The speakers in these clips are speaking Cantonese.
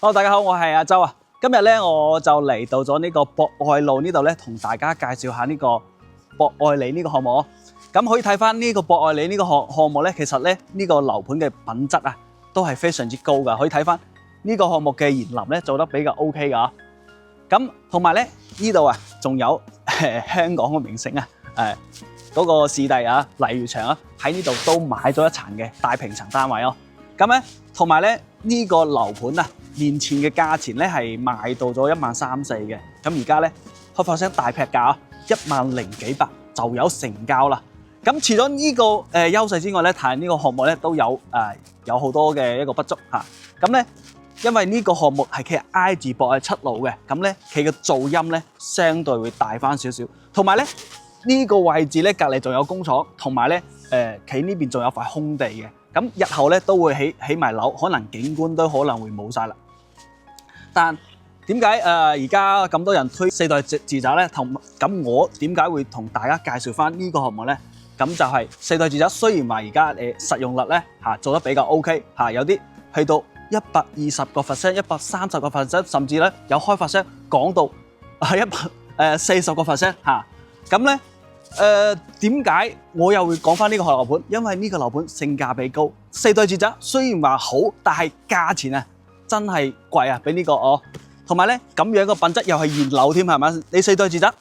Hello， 大家好，我係阿周啊。今日咧我就嚟到咗呢個博愛路呢度咧，同大家介紹下呢個博愛里呢個項目。咁可以睇翻呢個博愛里呢個項目咧，其實咧呢個樓盤嘅品質啊，都係非常之高噶。可以睇翻呢個項目嘅園林咧做得比較 OK 噶。咁同埋咧呢度啊，仲有香港嘅明星啊，嗰個視帝啊，黎耀祥啊，喺呢度都買咗一層嘅大平層單位哦。咁咧同埋咧呢個樓盤啊，年前嘅價錢咧係賣到咗13400嘅，咁而家咧開發商大劈價啊，10000幾百就有成交啦。咁除咗呢個優勢之外咧，但係呢個項目咧都有好多嘅一個不足嚇。咁咧因為呢個項目係其實挨住博愛7路嘅，咁咧佢嘅噪音咧相對會大翻少少，同埋咧呢個位置咧隔離仲有工廠，同埋咧佢呢邊仲有塊空地嘅。咁日後咧都會起埋樓，可能景觀都可能會冇晒啦。但點解而家咁多人推4代住宅咧？咁我點解會同大家介紹翻呢個項目咧？咁就係4代住宅，雖然話而家實用率咧做得比較 OK 有啲去到120%、130%，甚至咧有開發商講到140%咁咧。點解我又會講翻呢個樓盤？因為呢個樓盤性價比高，4代住宅雖然話好，但係價錢啊真係貴啊，比呢個同埋咧咁樣個品質又係現樓添，係咪？你4代住宅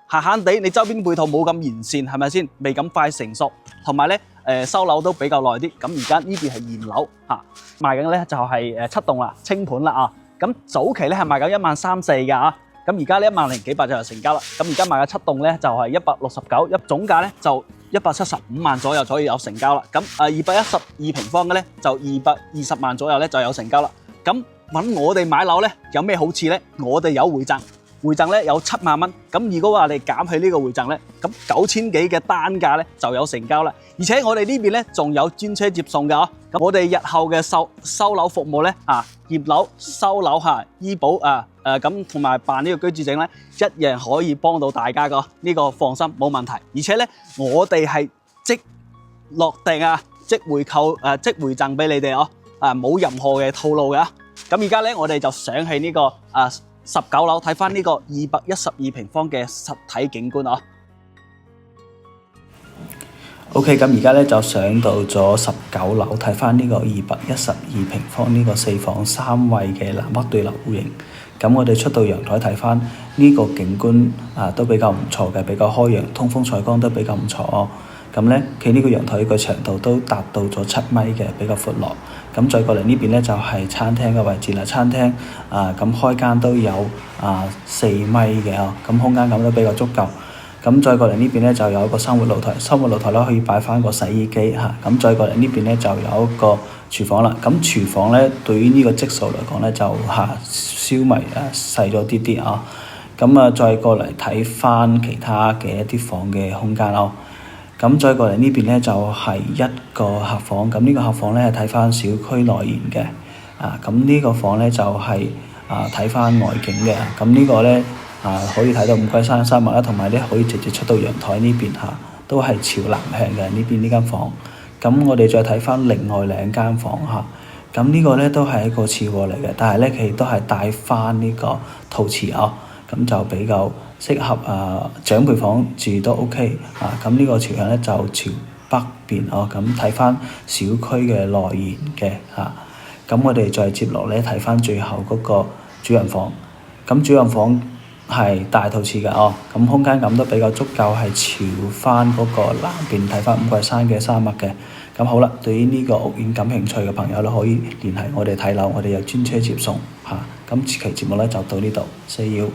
閒閒地，你周邊配套冇咁完善，係咪先？未咁快成熟，同埋咧收樓都比較耐啲。咁而家呢邊係現樓賣緊咧就係7棟啦，清盤啦咁早期咧係賣緊13400噶咁而家呢10000幾百就有成交啦。咁而家賣嘅7棟咧就係169，總價咧就175萬左右就可以有成交啦。咁212平方嘅咧就220萬左右咧就有成交啦。咁揾我哋買樓咧有咩好處咧？我哋有回贈，回贈咧有7萬蚊。咁如果話你減去呢個回贈咧，咁9000幾嘅單價咧就有成交啦。而且我哋呢邊咧仲有專車接送㗎咁我哋日後嘅收樓服務咧驗樓、收樓醫保咁同埋辦呢個居住證咧，一樣可以幫到大家㗎。呢個放心冇問題。而且咧我哋係即落定即回購即回贈俾你哋冇任何嘅套路嘅。咁而家咧我哋就上去呢個19樓睇翻呢個212平方嘅實體景觀OK， 咁而家咧就上到咗19樓睇翻呢個212平方呢個4房3衛嘅南北對流戶型。咁我哋出到陽台睇翻呢個景觀都比較唔錯嘅，比較開揚，通風採光都比較唔錯咁咧佢呢個陽台個長度都達到咗7米嘅，比較闊落。咁再過嚟呢邊咧就係餐廳嘅位置啦。餐廳咁開間都有4米嘅咁空間感都比較足夠。咁再過嚟呢邊咧就有一個生活露台，生活露台咧可以擺翻個洗衣機咁再過嚟呢邊咧就有一個廚房啦。咁廚房咧對於呢個積數嚟講咧就稍微細咗啲啲咁再過嚟睇翻其他嘅一啲房嘅空間咁再過嚟呢邊咧就係一個客房。咁呢個客房咧係睇翻小區內園嘅咁呢個房咧就係睇翻外景嘅。咁呢個咧可以睇到五桂山山脈啦，同埋咧可以直接出到陽台呢邊都係朝南向嘅呢邊呢間房。咁我哋再睇翻另外2間房咁呢個咧都係一個次臥嚟嘅，但係咧佢都係帶翻呢個陶瓷咁就比較適合長輩房住都 OK 咁呢個朝向咧就朝北邊咁睇翻小區嘅內園嘅咁我哋再接落咧睇翻最後嗰個主人房。咁主人房係大陶瓷嘅咁空間感都比較足夠，係朝翻嗰個南邊睇翻五桂山嘅山脈嘅。咁好啦，對於呢個屋苑感興趣嘅朋友咧，可以聯繫我哋睇樓，我哋有專車接送咁此期節目咧就到呢度，See you。